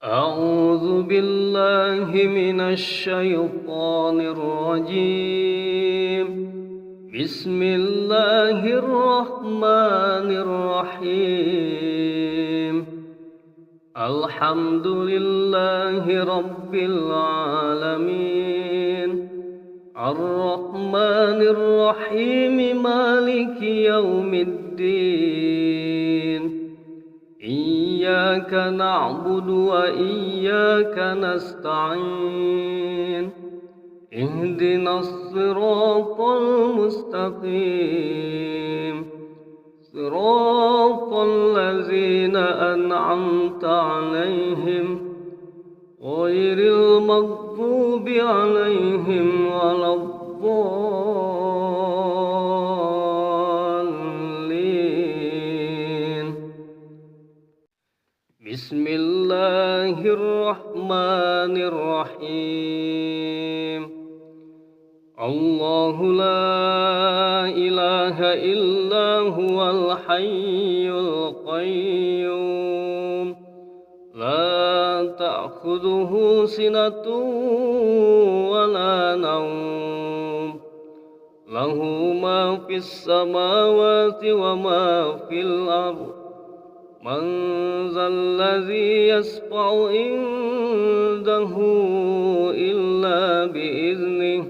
أعوذ بالله من الشيطان الرجيم. بسم الله الرحمن الرحيم. الحمد لله رب العالمين، الرحمن الرحيم، مالك يوم الدين. إياك نعبد وإياك نستعين. اهدنا الصراط المستقيم، صراط الذين أنعمت عليهم غير المغضوب عليهم ولا الضالين. بسم الله الرحمن الرحيم. الله لا إله إلا هو الحي القيوم، لا تأخذه سنة ولا نوم، له ما في السماوات وما في الأرض. من ذا الذي يشفع عنده إلا بإذنه،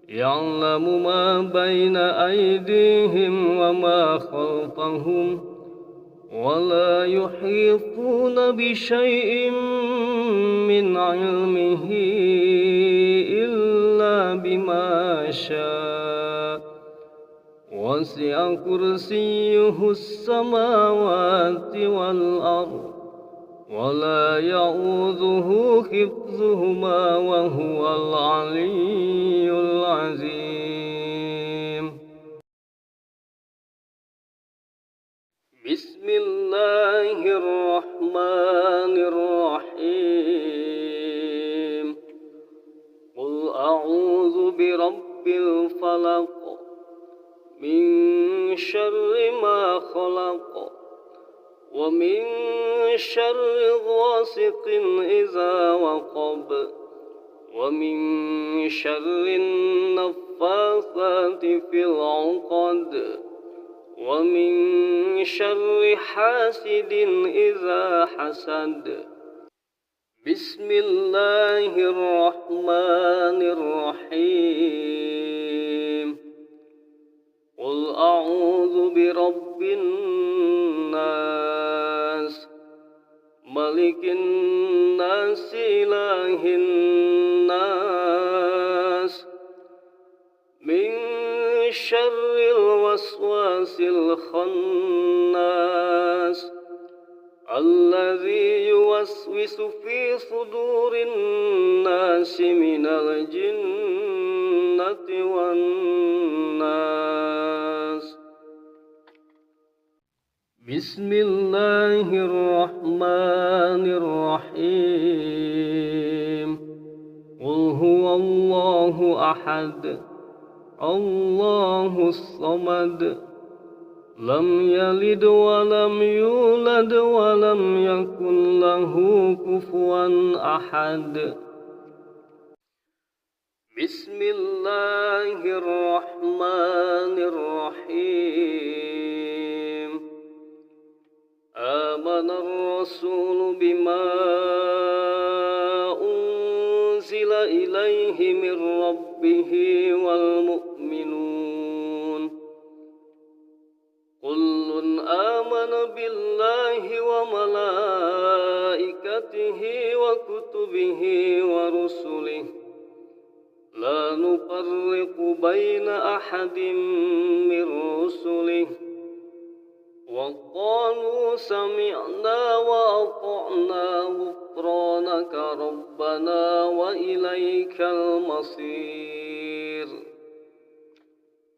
يعلم ما بين أيديهم وما خلفهم، ولا يحيطون بشيء من علمه إلا بما شاء. وسع كرسيه السماوات والأرض، ولا يؤوده حفظهما، وهو العلي العظيم. بسم الله الرحمن الرحيم. قل أعوذ برب الفلق، من شر ما خلق، ومن شر غاسق إذا وقب، ومن شر النفاثات في العقد، ومن شر حاسد إذا حسد. بسم الله الرحمن الرحيم. قل أعوذ برب الناس، ملك الناس، إله الناس، من شر الوسواس الخناس، الذي يوسوس في صدور الناس من الجنة والناس. بسم الله الرحمن الرحيم. قل هو الله أحد، الله الصمد، لم يلد ولم يولد ولم يكن له كفوا أحد. بسم الله الرحمن الرحيم. آمن الرسول بما أنزل إليه من ربه والمؤمنون، كل آمن بالله وملائكته وكتبه ورسله، لا نفرق بين أحد من رسله، وقالوا سمعنا وأطعنا غفرانك ربنا وإليك المصير.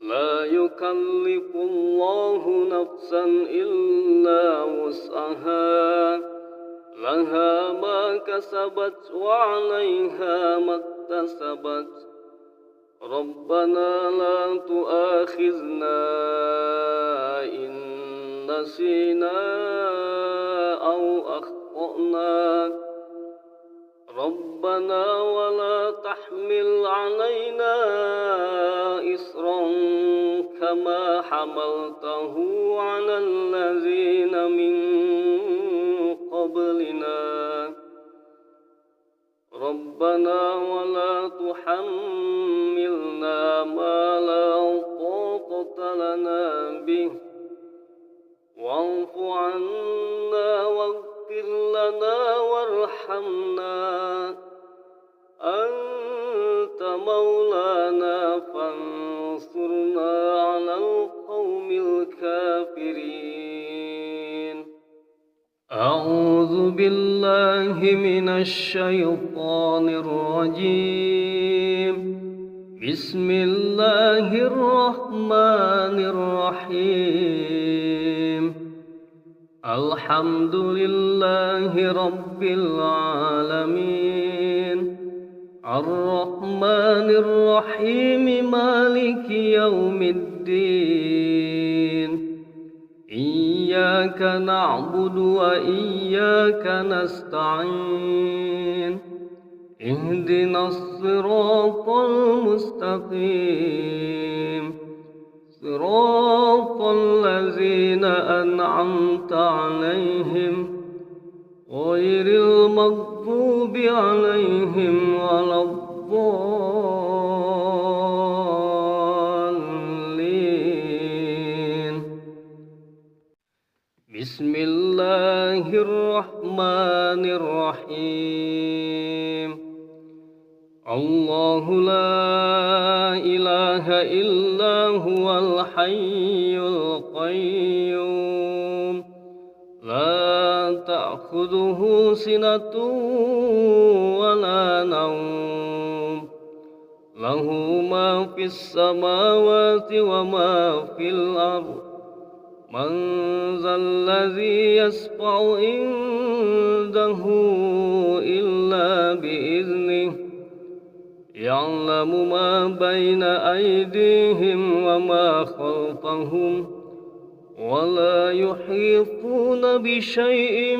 لا يكلف الله نفسا إلا وسعها، لها ما كسبت وعليها ما اكتسبت. ربنا لا تؤاخذنا إن نسينا أو أخطأنا. أخطأنا ربنا ولا تحمل علينا إصرا كما حملته على الذين من قبلنا ربنا ولا تحملنا ما لا طاقة لنا به واعف عنا واغفر لنا وارحمنا أنت مولانا فانصرنا على القوم الكافرين أعوذ بالله من الشيطان الرجيم بسم الله الرحمن الرحيم الحمد لله رب العالمين الرحمن الرحيم مالك يوم الدين إياك نعبد وإياك نستعين اهدنا الصراط المستقيم صراط الذين أنعمت عليهم غير المغضوب عليهم ولا الضالين بسم الله الرحمن الرحيم الله لا إله إلا هو الحي القيوم لا تأخذه سنة ولا نوم له ما في السماوات وما في الأرض من ذا الذي يشفع عنده إلا بإذنه يعلم ما بين أيديهم وما خلفهم ولا يحيطون بشيء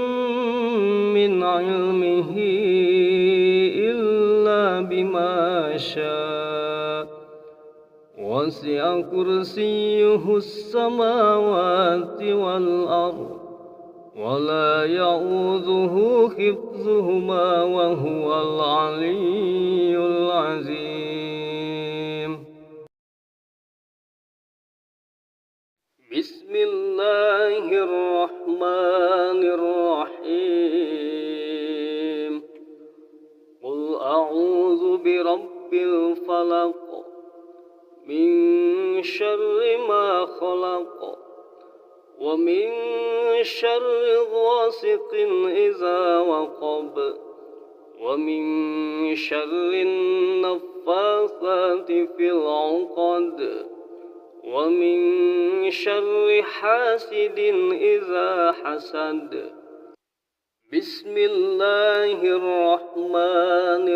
من علمه إلا بما شاء وسع كرسيه السماوات والأرض ولا يؤوده حفظهما وهو العلي العظيم بسم الله الرحمن الرحيم قل أعوذ برب الفلق من شر ما خلق ومن شر غاسق إذا وقب ومن شر النفاثات في العقد ومن شر حاسد إذا حسد بسم الله الرحمن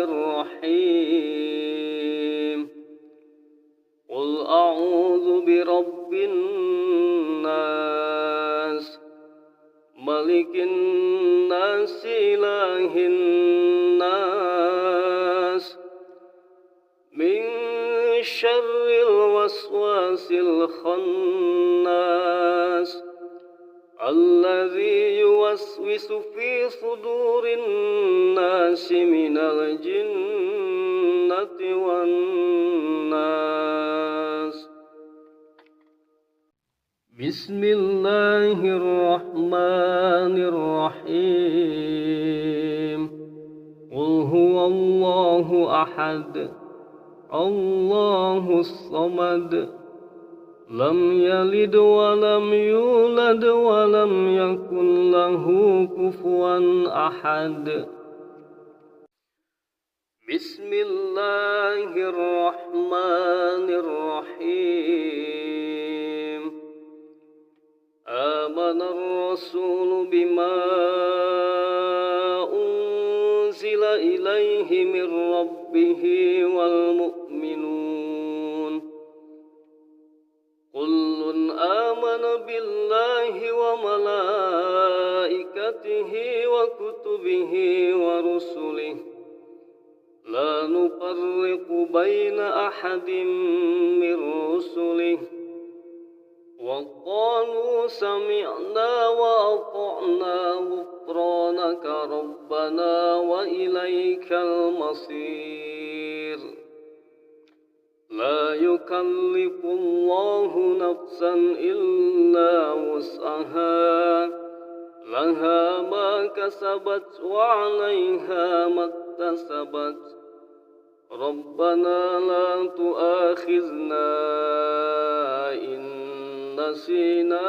الرحيم قل أعوذ برب الناس ملك الناس إله الناس من شر الوسواس الخناس الذي يوسوس في صدور الناس من الجنة والناس بسم الله الرحمن الرحيم قل هو الله أحد الله الصمد لم يلد ولم يولد ولم يكن له كفوا أحد بسم الله الرحمن الرحيم آمن الرسول بما أنزل إليه من ربه والمؤمنون كل آمن بالله وملائكته وكتبه ورسله لا نفرق بين أحد من رسله وقالوا سمعنا وأطعنا غفرانك ربنا وإليك المصير لا يكلف الله نفسا إلا وسعها لها ما كسبت وعليها ما اكتسبت ربنا لا تؤاخذنا إن نسينا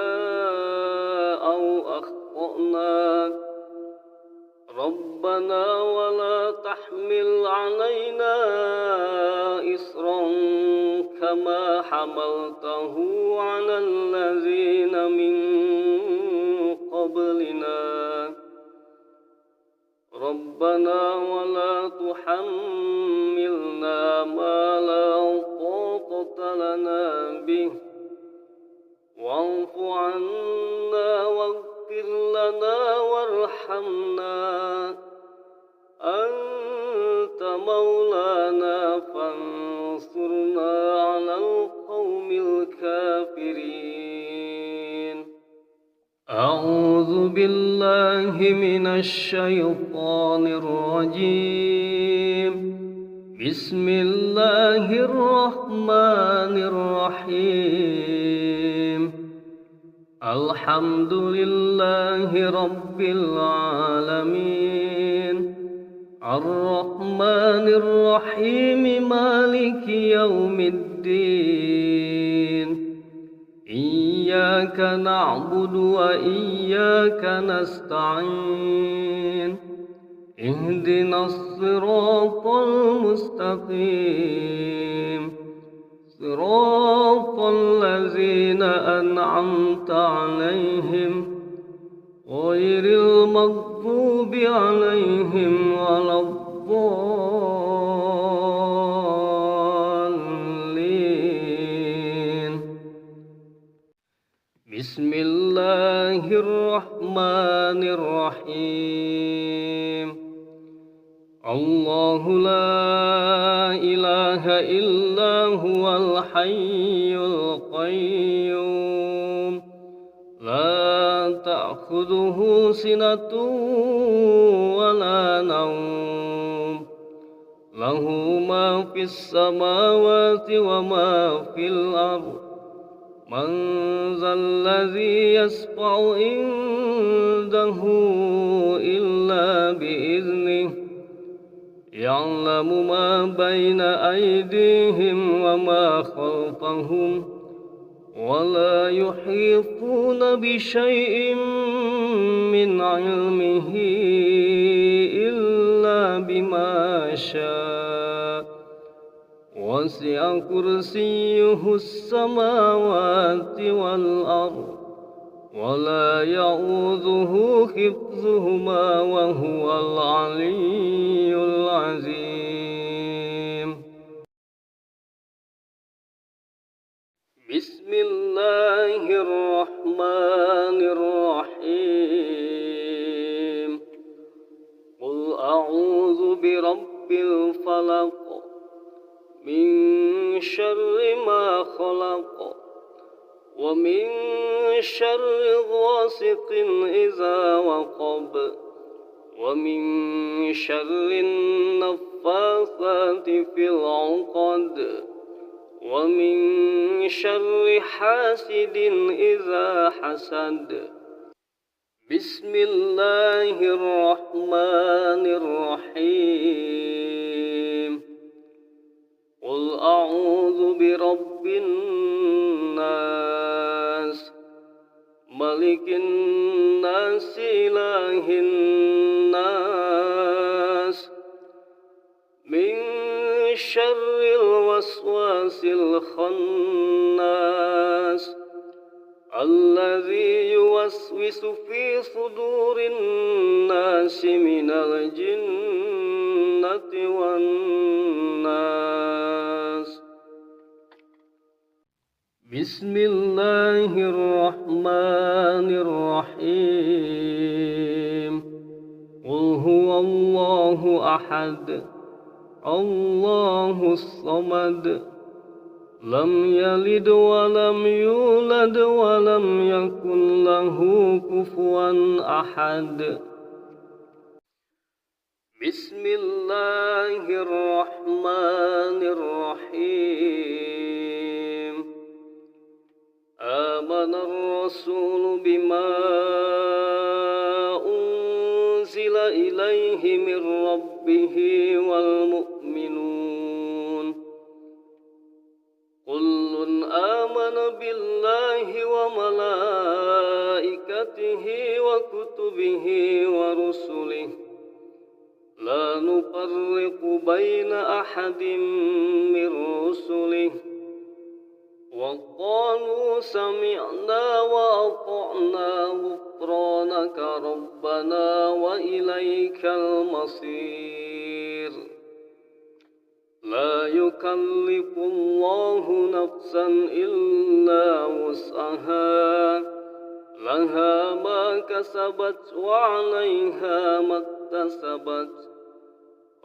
أو أخطأنا ربنا ولا تحمل علينا إصرا كما حملته على الذين من قبلنا ربنا ولا تحملنا ما لا طاقة لنا به واعف عنا واغفر لنا وارحمنا أنت مولانا فانصرنا على القوم الكافرين أعوذ بالله من الشيطان الرجيم بسم الله الرحمن الرحيم الحمد لله رب العالمين الرحمن الرحيم مالك يوم الدين إياك نعبد وإياك نستعين اهدنا الصراط المستقيم صراط الذين أنعمت عليهم غير المغضوب عليهم ولا الضالين بسم الله الرحمن الرحيم الله لا إله إلا هو الحي القيوم لا تأخذه سنة ولا نوم له ما في السماوات وما في الأرض من ذا الذي يشفع عنده إلا بإذنه يعلم ما بين أيديهم وما خلفهم ولا يحيطون بشيء من علمه إلا بما شاء وسع كرسيه السماوات والأرض ولا يؤوده حفظهما وهو العلي العظيم بسم الله الرحمن الرحيم قل أعوذ برب الفلق من شر ما خلق ومن شر غاسق إذا وقب ومن شر النفاثات في العقد ومن شر حاسد إذا حسد بسم الله الرحمن الرحيم قل أعوذ برب الناس ملك الناس إله الناس من شر الوسواس الخناس الذي يوسوس في صدور الناس من الجنة والناس بسم الله الرحمن الرحيم قل هو الله أحد الله الصمد لم يلد ولم يولد ولم يكن له كفوا أحد بسم الله الرحمن الرحيم آمن الرسول بما أنزل إليه من ربه والمؤمنون كل آمن بالله وملائكته وكتبه ورسله لا نفرق بين أحد من رسله وقالوا سمعنا وأطعنا غفرانك ربنا وإليك المصير لا يكلف الله نفسا إلا وسعها لها ما كسبت وعليها ما اكتسبت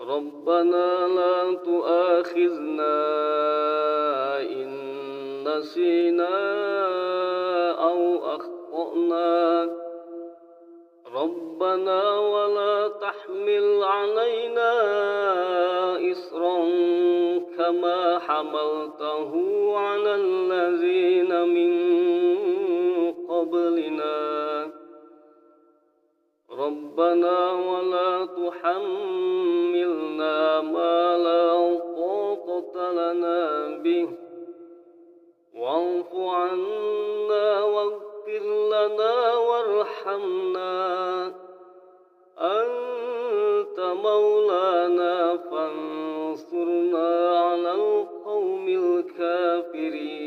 ربنا لا تؤاخذنا إن نسينا أو أخطأنا ربنا ولا تحمل علينا إصرا كما حملته على الذين من قبلنا ربنا ولا تحملنا ما لا طاقة لنا به واعف عنا واغفر لنا وارحمنا أنت مولانا فانصرنا على القوم الكافرين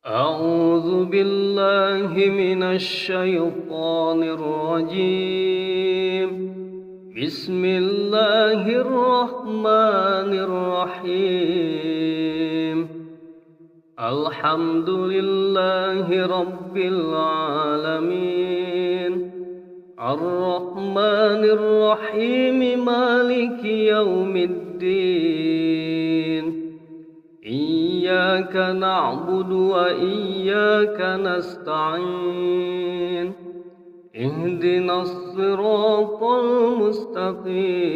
أعوذ بالله من الشيطان الرجيم بسم الله الرحمن الرحيم الحمد لله رب العالمين الرحمن الرحيم مالك يوم الدين إياك نعبد وإياك نستعين اهدنا الصراط المستقيم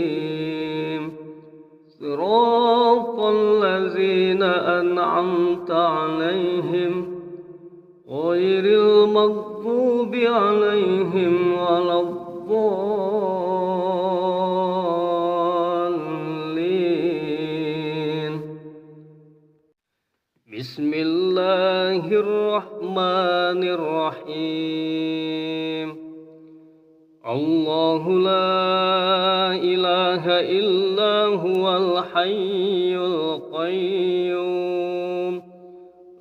صراط الذين أنعمت عليهم غير المغضوب عليهم ولا الضالين بسم الله الرحمن الرحيم الله لا إله إلا هو الحي القيوم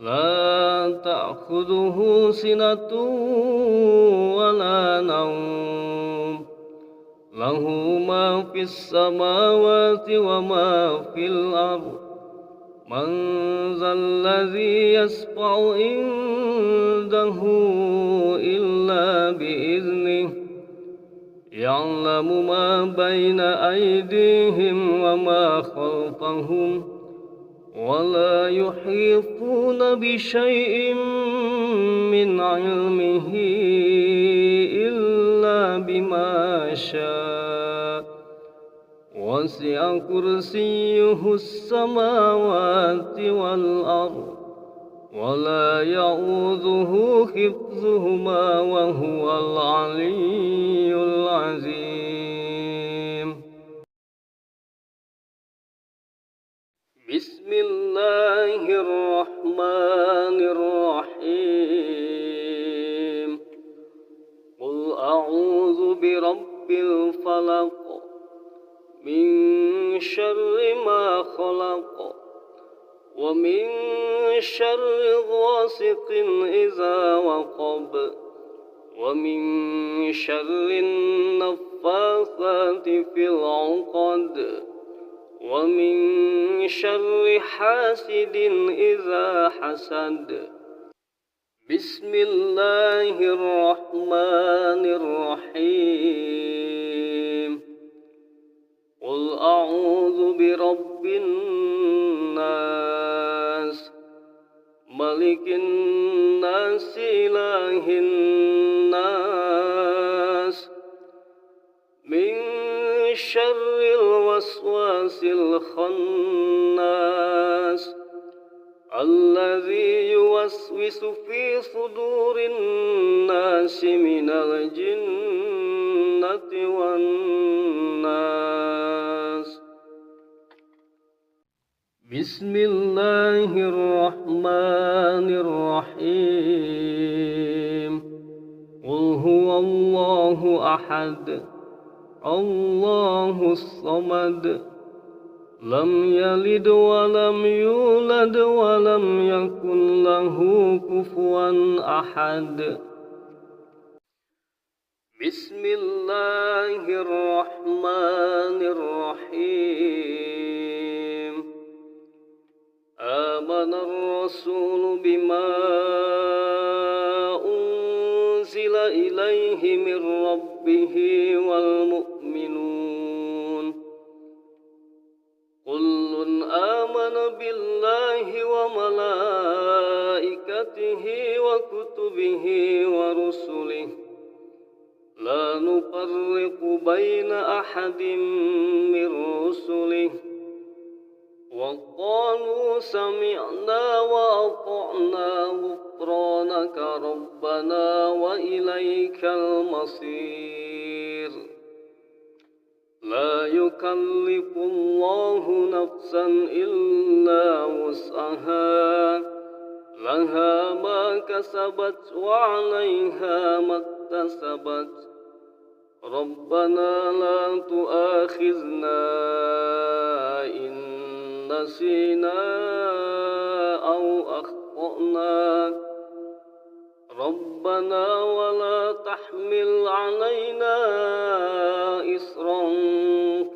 لا تأخذه سنة ولا نوم له ما في السماوات وما في الأرض من ذا الذي يشفع عنده إلا بإذنه يعلم ما بين أيديهم وما خلفهم ولا يحيطون بشيء من علمه إلا بما شاء وسع كرسيه السماوات والأرض ولا يؤوده حفظهما وهو العلي العظيم بسم الله الرحمن الرحيم قل أعوذ برب الفلق من شر ما خلق ومن شر غاسق إذا وقب ومن شر النفاثات في العقد ومن شر حاسد إذا حسد بسم الله الرحمن الرحيم قل أعوذ برب الناس ملك الناس إله الناس من شر الوسواس الخناس الذي يوسوس في صدور الناس من الجنة والناس بسم الله الرحمن الرحيم قل هو الله أحد الله الصمد لم يلد ولم يولد ولم يكن له كفوا أحد بسم الله الرحمن الرحيم آمن الرسول بما أنزل إليه من ربه والمؤمنون كل آمن بالله وملائكته وكتبه ورسله لا نفرق بين أحد من رسله وقالوا سمعنا وأطعنا غفرانك ربنا وإليك المصير لا يكلف الله نفسا إلا وسعها لها ما كسبت وعليها ما اكتسبت ربنا لا تؤاخذنا إن نسينا أو أخطأنا ربنا ولا تحمل علينا إصرا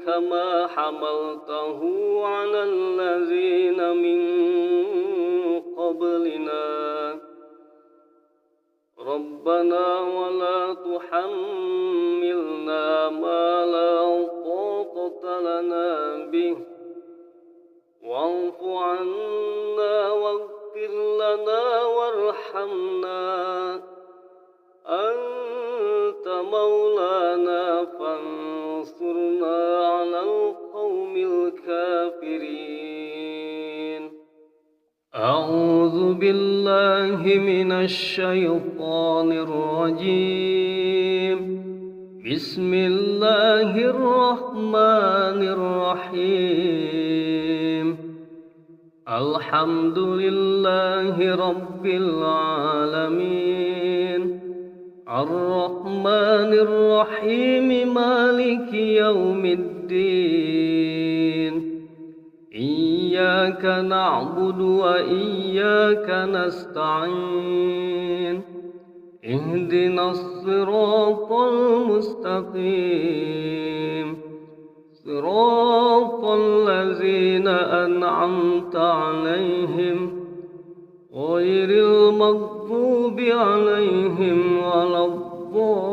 كما حملته على الذين من قبلنا ربنا ولا تحملنا ما لا طاقة لنا به واعف عنا واغفر لنا وارحمنا أنت مولانا فانصرنا على القوم الكافرين أعوذ بالله من الشيطان الرجيم بسم الله الرحمن الرحيم الحمد لله رب العالمين الرحمن الرحيم مالك يوم الدين إياك نعبد وإياك نستعين اهدنا الصراط المستقيم صراط الذين أنعمت عليهم غير المغضوب عليهم ولا الضالين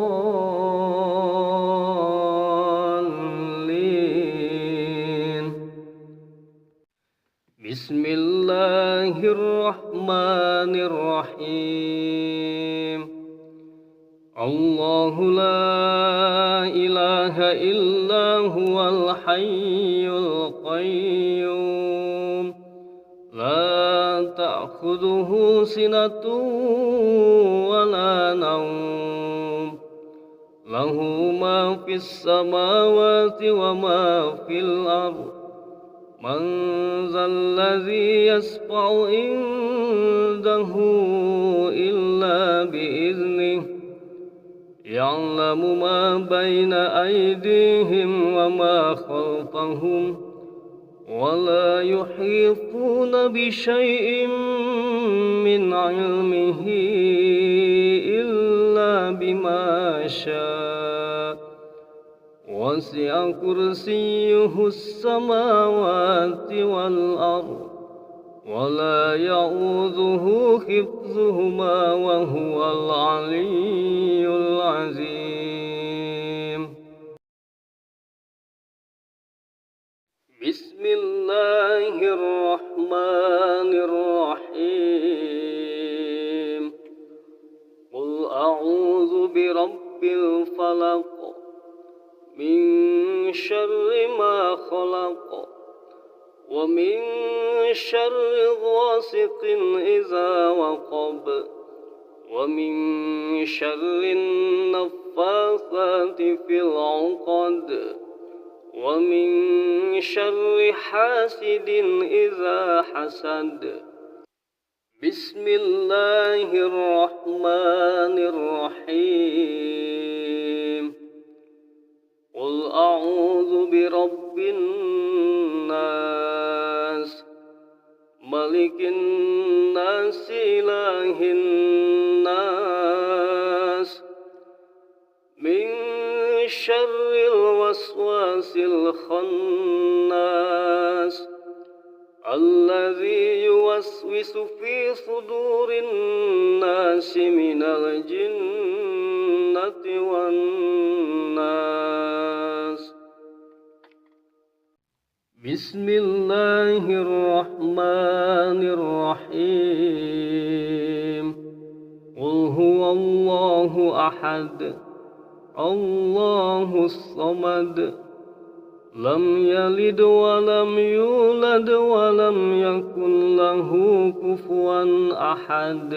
بسم الله الرحمن الرحيم الله لا إله إلا هو الحي القيوم لا تأخذه سنة ولا نوم له ما في السماوات وما في الأرض من ذا الذي يشفع عنده إلا بإذنه يعلم ما بين أيديهم وما خلفهم ولا يحيطون بشيء من علمه إلا بما شاء وسع كرسيه السماوات والأرض ولا يؤوده حفظهما وهو العلي العظيم. بسم الله الرحمن الرحيم. قل أعوذ برب الفلق من شر ما خلق ومن شر غاسق إذا وقب ومن شر النفاثات في العقد ومن شر حاسد إذا حسد. بسم الله الرحمن الرحيم. قل أعوذ برب الناس ملك الناس إله الناس من شر الوسواس الخناس الذي يوسوس في صدور الناس من الجنة والناس. بسم الله الرحمن الرحيم. قل هو الله أحد الله الصمد لم يلد ولم يولد ولم يكن له كفوا أحد.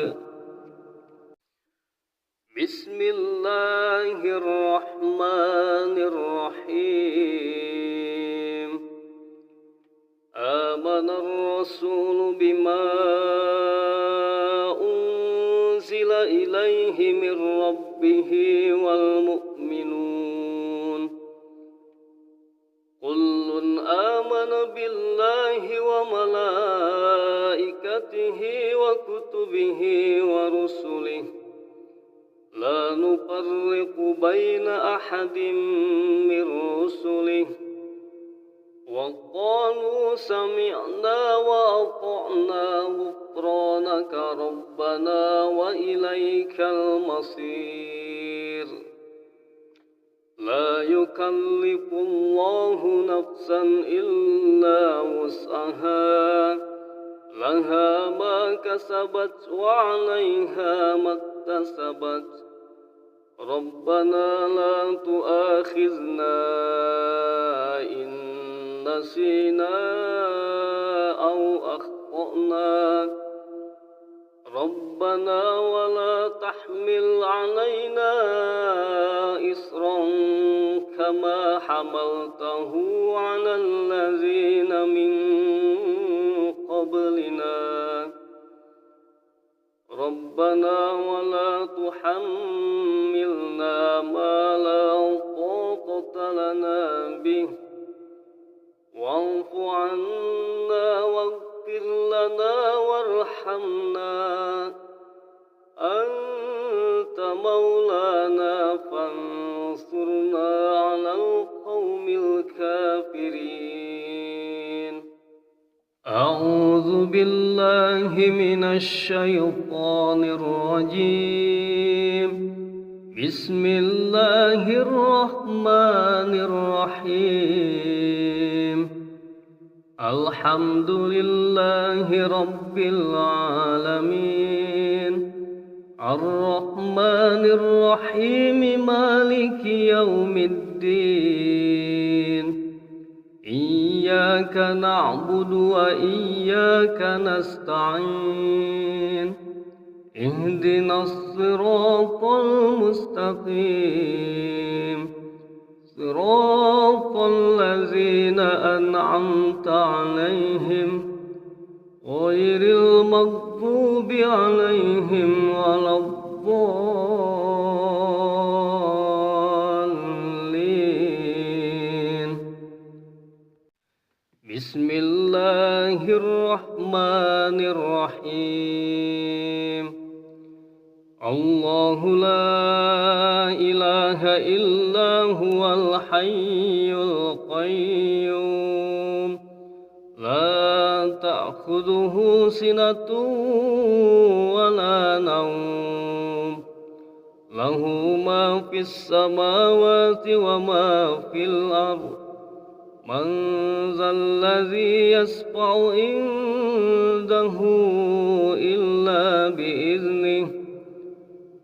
بسم الله الرحمن الرحيم. آمن الرسول بما أنزل إليه من ربه والمؤمنون كل آمن بالله وملائكته وكتبه ورسله لا نفرق بين أحد من رسله وقالوا سمعنا وأطعنا غفرانك ربنا وإليك المصير. لا يكلف الله نفسا إلا وسعها لها ما كسبت وعليها ما اكتسبت ربنا لا تؤاخذنا إن نسينا أو أخطأنا ربنا ولا تحمل علينا إصرا كما حملته على الذين من قبلنا ربنا ولا تحملنا ما لا طاقة لنا به واعف عنا واغفر لنا وارحمنا أنت مولانا فانصرنا على القوم الكافرين. أعوذ بالله من الشيطان الرجيم. بسم الله الرحمن الرحيم. الحمد لله رب العالمين الرحمن الرحيم مالك يوم الدين إياك نعبد وإياك نستعين اهدنا الصراط المستقيم صراط الذين أنعمت عليهم غير المغضوب عليهم ولا الضالين. بسم الله الرحمن الرحيم. الله لا إله إلا هو الحي القيوم لا تأخذه تأخذه سنة ولا نوم له ما في السماوات وما في الأرض من ذا الذي يشفع عنده إلا بإذنه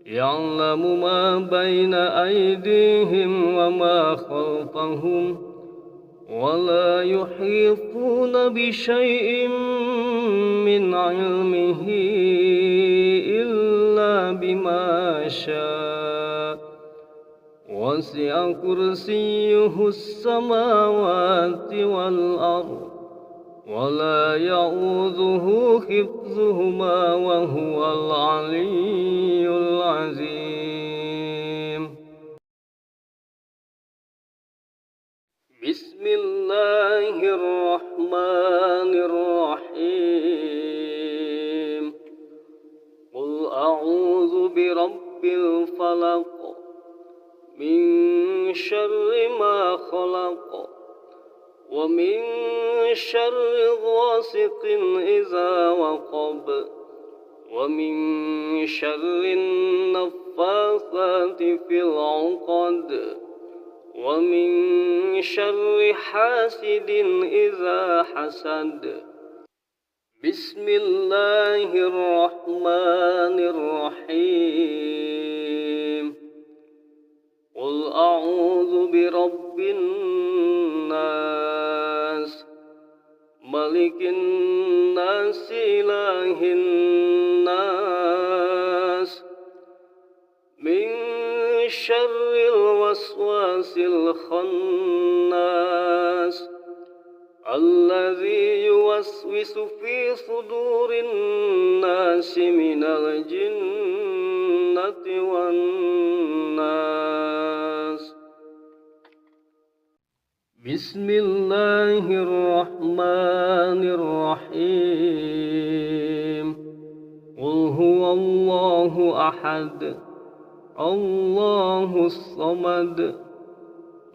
يعلم ما بين أيديهم وما خلفهم ولا يحيطون بشيء من علمه إلا بما شاء وسع كرسيه السماوات والأرض ولا يؤوده حفظهما وهو العلي العظيم. بسم الله الرحمن الرحيم. قل أعوذ برب الفلق من شر ما خلق ومن شر غاسق إذا وقب ومن شر النفاثات في العقد ومن شر حاسد إذا حسد. بسم الله الرحمن الرحيم. قل أعوذ برب الناس ملك الناس إله الناس من شر الوسواس الخناس الذي يوسوس في صدور الناس من الجنة والناس. بسم الله الرحمن الرحيم. قل هو الله أحد الله الصمد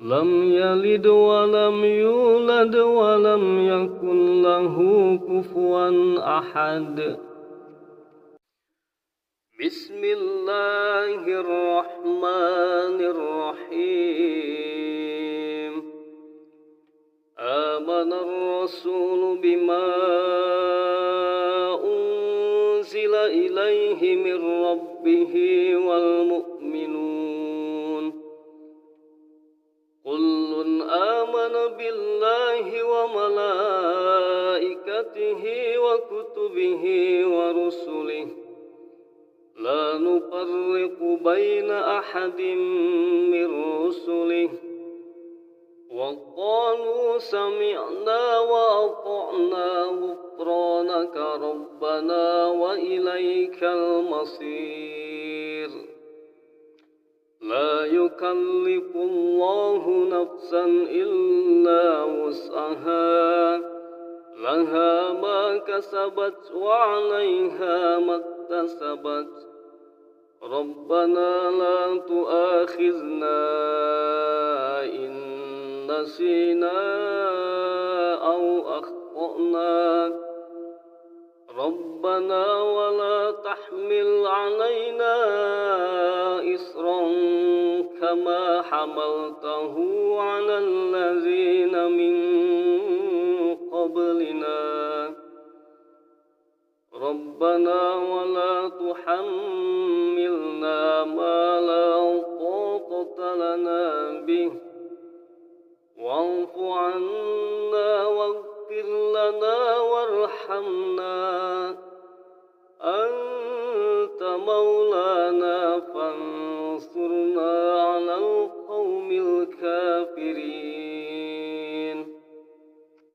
لم يلد ولم يولد ولم يكن له كفوا أحد. بسم الله الرحمن الرحيم. آمن الرسول بما أنزل إليه من ربه والمؤمنون كل آمن بالله وملائكته وكتبه ورسله لا نفرق بين أحد من رسله وقالوا سمعنا وأطعنا غفرانك ربنا وإليك المصير. لا يكلف الله نفسا إلا وسعها لها ما كسبت وعليها ما اكتسبت ربنا لا تؤاخذنا إن نسينا أو أخطأنا ربنا ولا تحمل علينا إصرا كما حملته على الذين من قبلنا ربنا ولا تحملنا ما لا طاقة لنا به واعف عنا واغفر لنا وارحمنا أنت مولانا فانصرنا